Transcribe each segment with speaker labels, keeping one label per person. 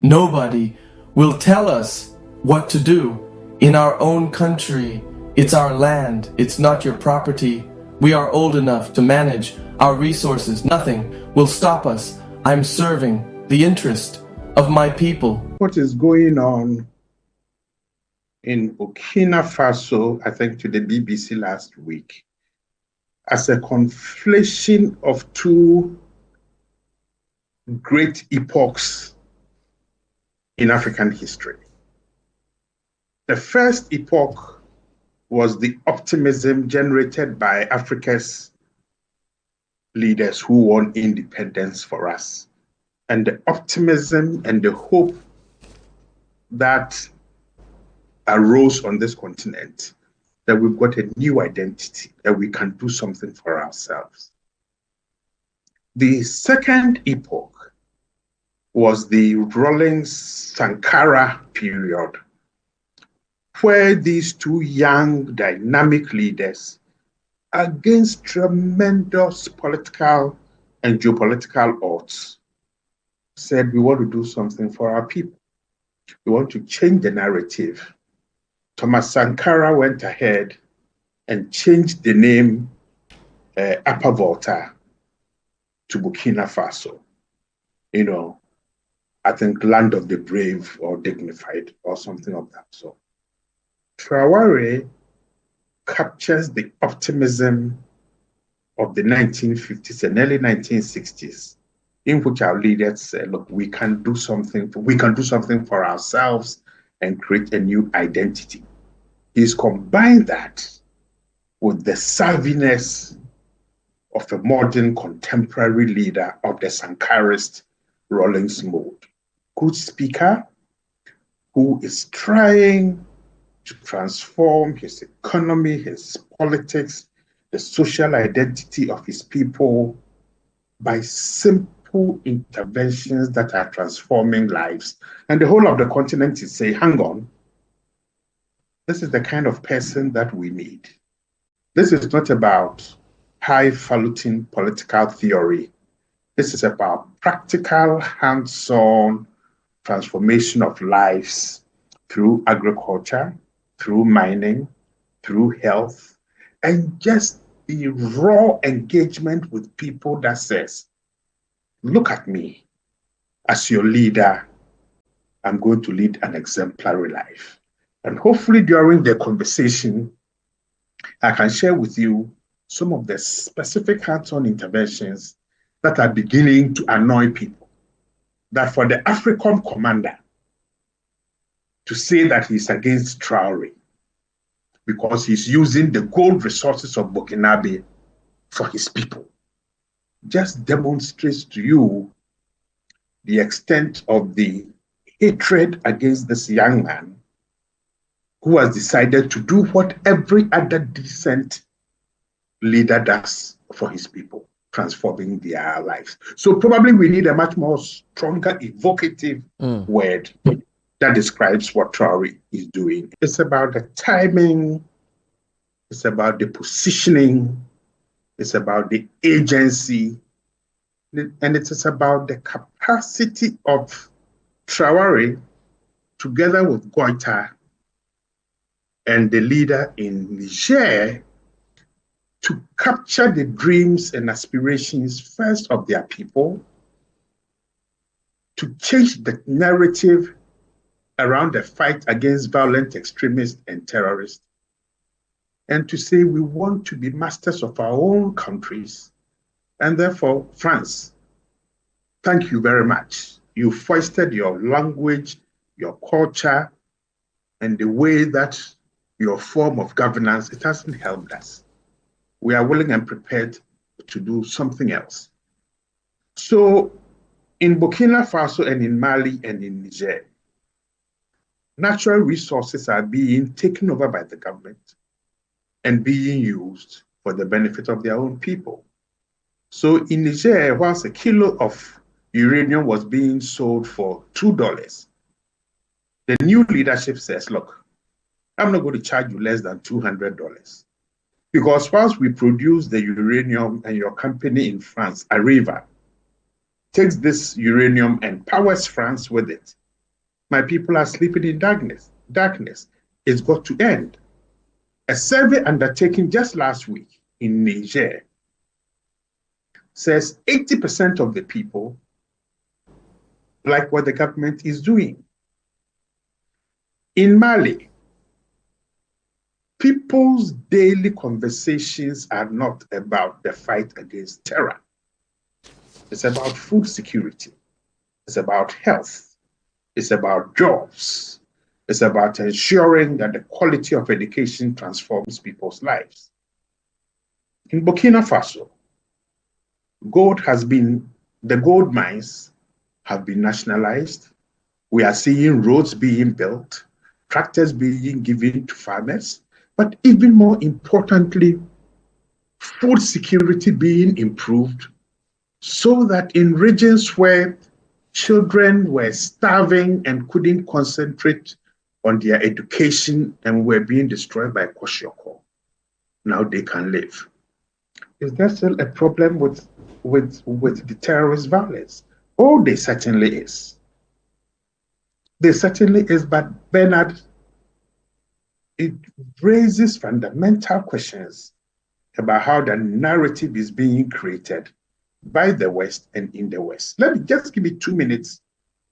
Speaker 1: Nobody will tell us what to do. In our own country, it's our land, it's not your property. We are old enough to manage our resources. Nothing will stop us. I'm serving the interest of my people.
Speaker 2: What is going on in Burkina Faso, I think to the BBC last week, as a conflation of two great epochs in African history. The first epoch was the optimism generated by Africa's leaders who won independence for us, and the optimism and the hope that arose on this continent that we've got a new identity, that we can do something for ourselves. The second epoch was the Rawlings Sankara period, where these two young, dynamic leaders, against tremendous political and geopolitical odds, said, we want to do something for our people. We want to change the narrative. Thomas Sankara went ahead and changed the name Upper Volta to Burkina Faso. You know, I think land of the brave or dignified or something of that sort. Traore captures the optimism of the 1950s and early 1960s, in which our leaders said, look, we can do something for ourselves and create a new identity. He's combined that with the savviness of a modern contemporary leader of the Sankarist Rawlings mode. Good speaker who is trying to transform his economy, his politics, the social identity of his people by simple interventions that are transforming lives. And the whole of the continent is saying, hang on, this is the kind of person that we need. This is not about highfalutin political theory. This is about practical, hands-on transformation of lives through agriculture, through mining, through health, and just the raw engagement with people that says, look at me, as your leader, I'm going to lead an exemplary life. And hopefully during the conversation, I can share with you some of the specific hands-on interventions that are beginning to annoy people. That for the AFRICOM commander to say that he's against Traore because he's using the gold resources of Burkinabe for his people, just demonstrates to you the extent of the hatred against this young man who has decided to do what every other decent leader does for his people, transforming their lives. So probably we need a much more stronger, evocative word that describes what Traore is doing. It's about the timing, it's about the positioning, it's about the agency, and it is about the capacity of Traore, together with Goita and the leader in Niger, to capture the dreams and aspirations first of their people, to change the narrative around the fight against violent extremists and terrorists, and to say we want to be masters of our own countries. And therefore, France, thank you very much. You foisted your language, your culture, and the way that your form of governance, it hasn't helped us. We are willing and prepared to do something else. So in Burkina Faso and in Mali and in Niger, natural resources are being taken over by the government and being used for the benefit of their own people. So in Niger, whilst a kilo of uranium was being sold for $2, the new leadership says, look, I'm not going to charge you less than $200. Because whilst we produce the uranium and your company in France, Areva, takes this uranium and powers France with it, My people are sleeping in darkness. Darkness. It's got to end. A survey undertaken just last week in Niger says 80% of the people like what the government is doing. In Mali, people's daily conversations are not about the fight against terror. It's about food security. It's about health. It's about jobs. It's about ensuring that the quality of education transforms people's lives. In Burkina Faso, the gold mines have been nationalized. We are seeing roads being built, tractors being given to farmers, but even more importantly, food security being improved so that in regions where children were starving and couldn't concentrate on their education and were being destroyed by kwashiorkor, now they can live. Is there still a problem with the terrorist violence? Oh, there certainly is. There certainly is, but Bernard, it raises fundamental questions about how the narrative is being created by the West and in the West. Let me just give me 2 minutes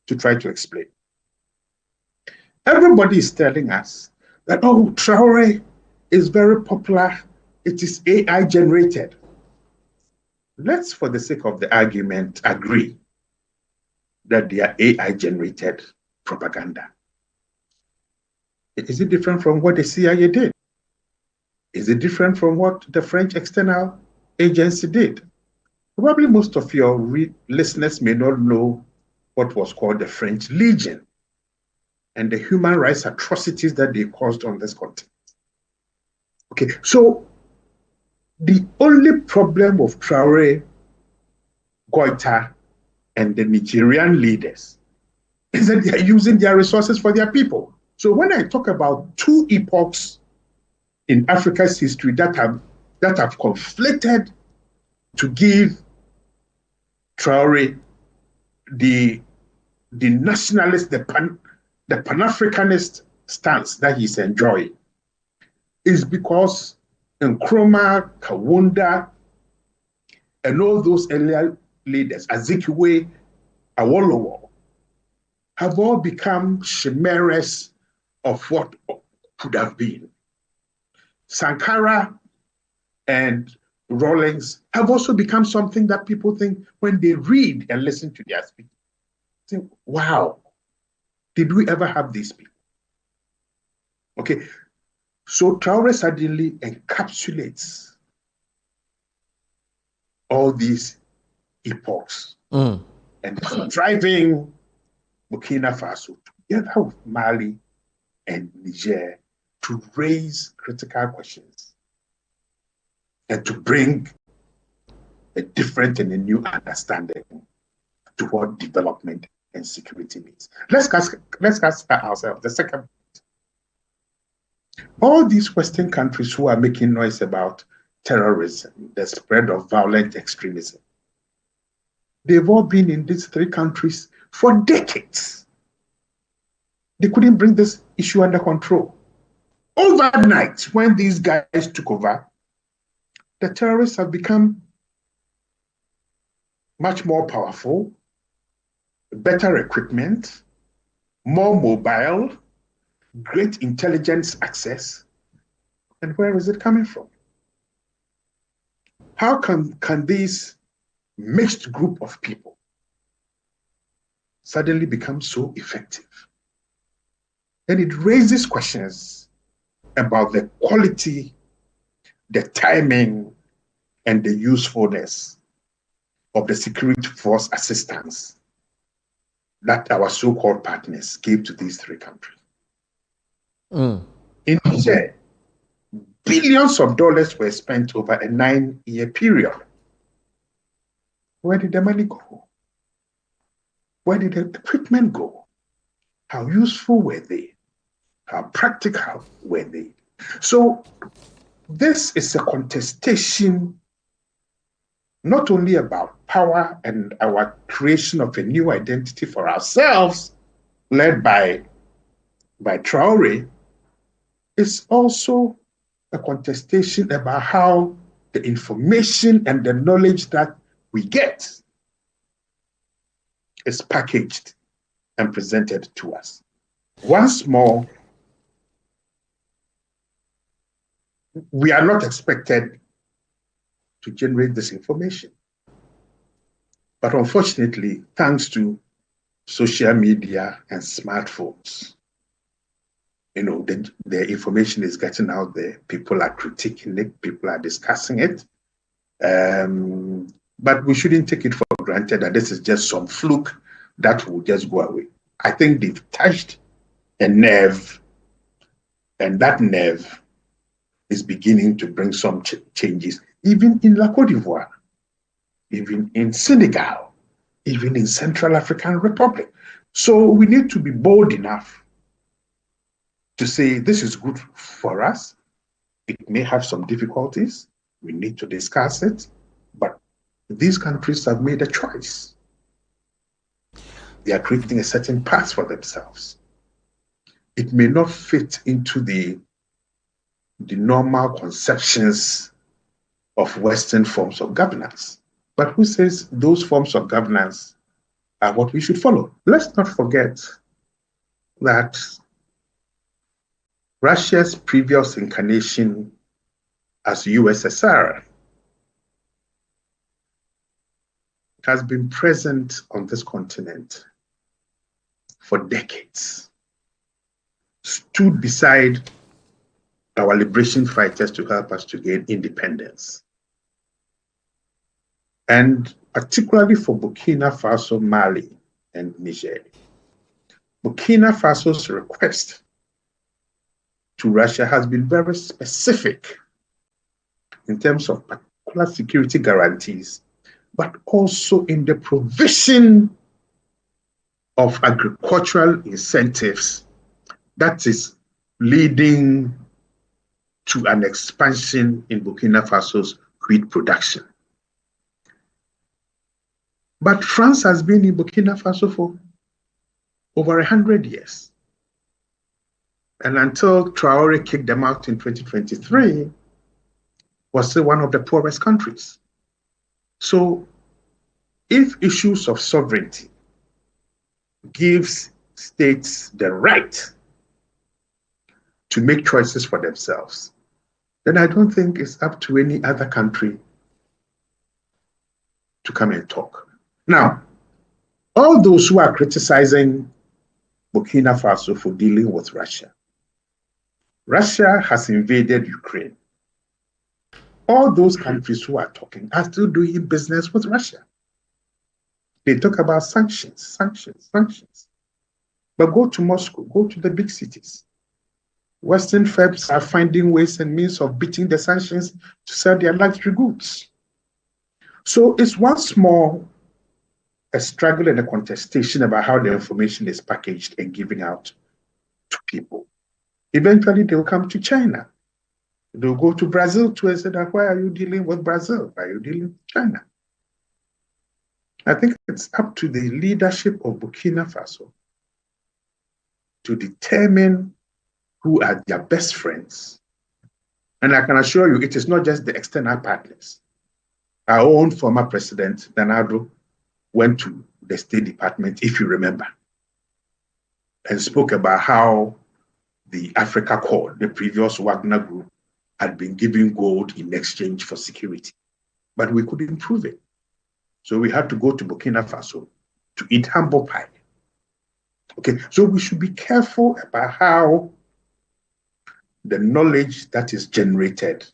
Speaker 2: to try to explain. Everybody is telling us that, oh, Traore is very popular. It is AI generated. Let's, for the sake of the argument, agree that they are AI generated propaganda. Is it different from what the CIA did? Is it different from what the French external agency did? Probably most of your listeners may not know what was called the French Legion and the human rights atrocities that they caused on this continent. Okay, so the only problem of Traore, Goita, and the Nigerian leaders is that they are using their resources for their people. So when I talk about two epochs in Africa's history that have conflicted to give Traore the nationalist, the Pan-Africanist stance that he's enjoying, is because Nkrumah, Kawunda, and all those earlier leaders, Azikiwe, Awolowo, have all become chimeras of what could have been. Sankara and Rawlings have also become something that people think when they read and listen to their speech, think, wow, did we ever have these people? Okay, so Traore suddenly encapsulates all these epochs and driving Burkina Faso together with Mali and Niger to raise critical questions and to bring a different and a new understanding to what development and security means. Let's ask ourselves the second point. All these Western countries who are making noise about terrorism, the spread of violent extremism, they've all been in these three countries for decades. They couldn't bring this issue under control. Overnight, when these guys took over, the terrorists have become much more powerful, better equipment, more mobile, great intelligence access. And where is it coming from? How can this mixed group of people suddenly become so effective? And it raises questions about the quality, the timing, and the usefulness of the security force assistance that our so-called partners gave to these three countries. In Niger, billions of dollars were spent over a 9-year period. Where did the money go? Where did the equipment go? How useful were they? How practical were they? So this is a contestation not only about power and our creation of a new identity for ourselves, led by Traore, is also a contestation about how the information and the knowledge that we get is packaged and presented to us. Once more, we are not expected to generate this information. But unfortunately, thanks to social media and smartphones, the information is getting out there. People are critiquing it. People are discussing it. But we shouldn't take it for granted that this is just some fluke that will just go away. I think they've touched a nerve, and that nerve is beginning to bring some changes, even in La Côte d'Ivoire, even in Senegal, even in Central African Republic. So we need to be bold enough to say this is good for us. It may have some difficulties. We need to discuss it. But these countries have made a choice. They are creating a certain path for themselves. It may not fit into the normal conceptions of Western forms of governance. But who says those forms of governance are what we should follow? Let's not forget that Russia's previous incarnation as USSR has been present on this continent for decades, stood beside our liberation fighters to help us to gain independence. And particularly for Burkina Faso, Mali, and Niger. Burkina Faso's request to Russia has been very specific in terms of particular security guarantees, but also in the provision of agricultural incentives that is leading to an expansion in Burkina Faso's wheat production. But France has been in Burkina Faso for over 100 years. And until Traore kicked them out in 2023, was still one of the poorest countries. So if issues of sovereignty gives states the right to make choices for themselves, then I don't think it's up to any other country to come and talk. Now, all those who are criticizing Burkina Faso for dealing with Russia, Russia has invaded Ukraine. All those countries who are talking are still doing business with Russia. They talk about sanctions, sanctions, sanctions. But go to Moscow, go to the big cities. Western firms are finding ways and means of beating the sanctions to sell their luxury goods. So it's once more a struggle and a contestation about how the information is packaged and given out to people. Eventually, they'll come to China. They'll go to Brazil too and say that, why are you dealing with Brazil? Why are you dealing with China? I think it's up to the leadership of Burkina Faso to determine who are their best friends. And I can assure you, it is not just the external partners. Our own former president, Danado, went to the State Department, if you remember, and spoke about how the Africa Corps, the previous Wagner group, had been giving gold in exchange for security. But we couldn't prove it. So we had to go to Burkina Faso to eat humble pie. Okay, so we should be careful about how the knowledge that is generated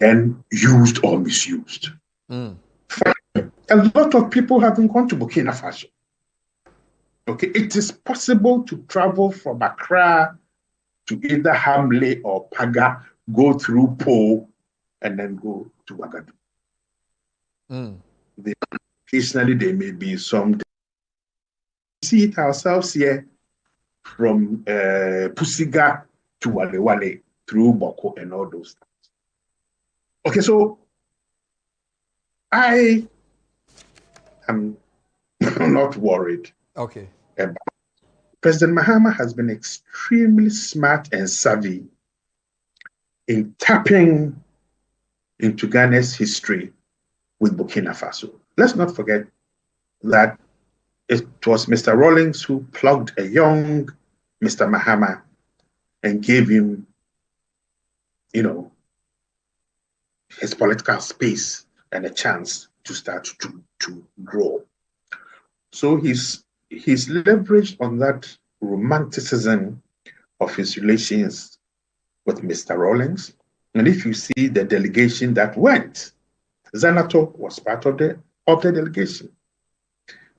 Speaker 2: and used or misused. A lot of people haven't gone to Burkina Faso. Okay, it is possible to travel from Accra to either Hamle or Paga, go through Po, and then go to Ouagadougou. Occasionally, there may be some. We see it ourselves here from Pusiga to Wale Wale through Boko and all those things. Okay, so I am not worried about President Mahama has been extremely smart and savvy in tapping into Ghana's history with Burkina Faso. Let's not forget that it was Mr. Rawlings who plugged a young Mr. Mahama and gave him, his political space and a chance to start to grow. So he's leveraged on that romanticism of his relations with Mr. Rawlings. And if you see the delegation that went, Zanato was part of the delegation.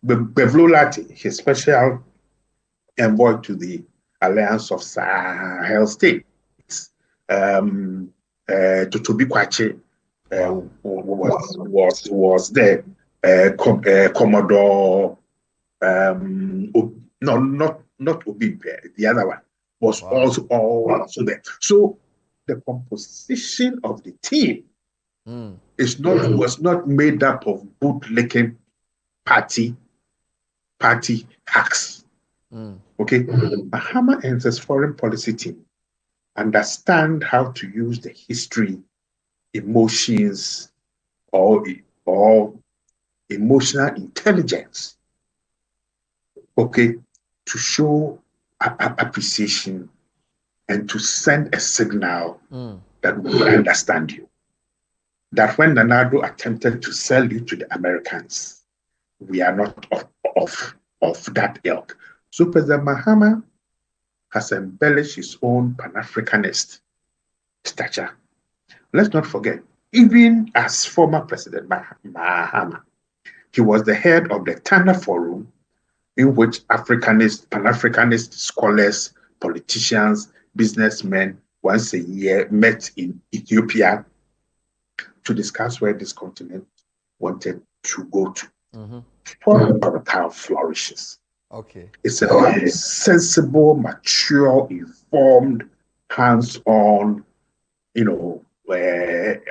Speaker 2: Bevlolati, his special envoy to the Alliance of Sahel States, Tutubi Kwache was there. Commodore, not Obimpe, the other one was also there. So the composition of the team was not made up of bootlicking party hacks. Okay, Mahama and his foreign policy team understand how to use the history, emotions, or emotional intelligence, okay, to show appreciation and to send a signal that we understand you. That when Nanado attempted to sell you to the Americans, we are not of that ilk. So President Mahama has embellished his own Pan-Africanist stature. Let's not forget, even as former President Mahama, he was the head of the Tana Forum, in which Pan-Africanist scholars, politicians, businessmen once a year met in Ethiopia to discuss where this continent wanted to go to. Foreign political flourishes.
Speaker 3: Okay.
Speaker 2: It's a sensible, mature, informed, hands-on,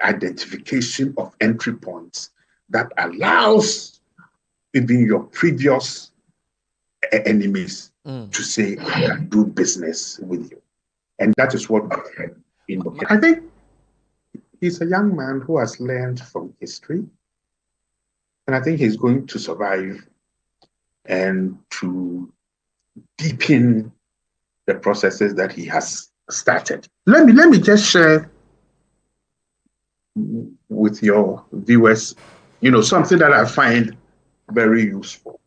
Speaker 2: identification of entry points that allows even your previous enemies to say, I can do business with you. And that is what I think he's a young man who has learned from history. And I think he's going to survive and to deepen the processes that he has started. Let me just share with your viewers, something that I find very useful.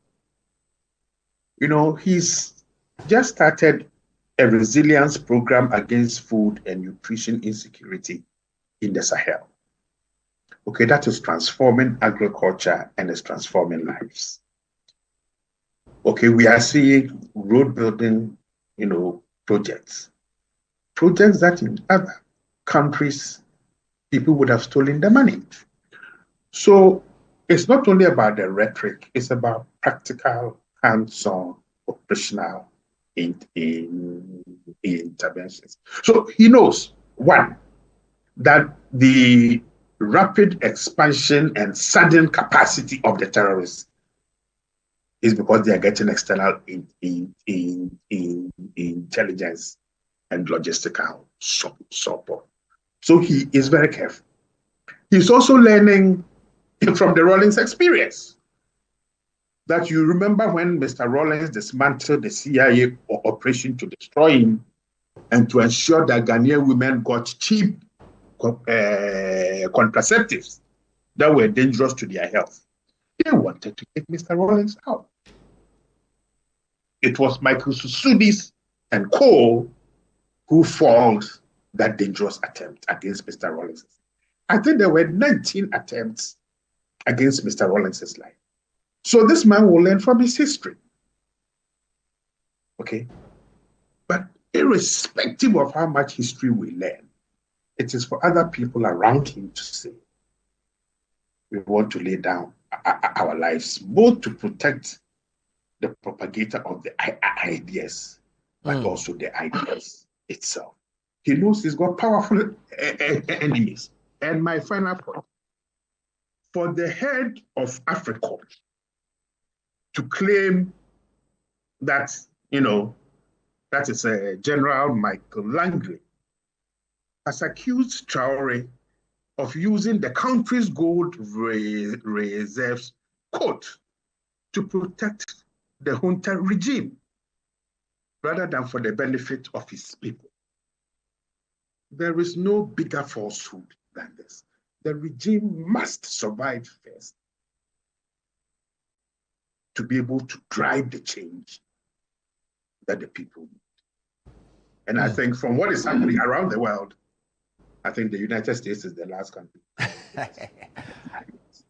Speaker 2: He's just started a resilience program against food and nutrition insecurity in the Sahel. Okay, that is transforming agriculture and is transforming lives. Okay, we are seeing road building, projects that in other countries, people would have stolen the money. So it's not only about the rhetoric, it's about practical, hands-on, operational interventions. So he knows, one, that the rapid expansion and sudden capacity of the terrorists is because they are getting external intelligence and logistical support. So he is very careful. He's also learning from the Rawlings experience. That you remember when Mr. Rawlings dismantled the CIA operation to destroy him and to ensure that Ghanaian women got cheap contraceptives that were dangerous to their health. They wanted to take Mr. Rawlings out. It was Michael Susudis and Co. who forged that dangerous attempt against Mr. Rawlings. I think there were 19 attempts against Mr. Rawlings' life. So this man will learn from his history. Okay? But irrespective of how much history we learn, it is for other people around him to say, we want to lay down our lives, both to protect the propagator of the ideas, but also the ideas itself. He knows he's got powerful enemies. And my final point, for the head of Africa to claim that, that is General Michael Langley, has accused Traore of using the country's gold reserves, quote, to protect the junta regime rather than for the benefit of his people. There is no bigger falsehood than this. The regime must survive first to be able to drive the change that the people need. And I think from what is happening around the world, I think the United States is the last country.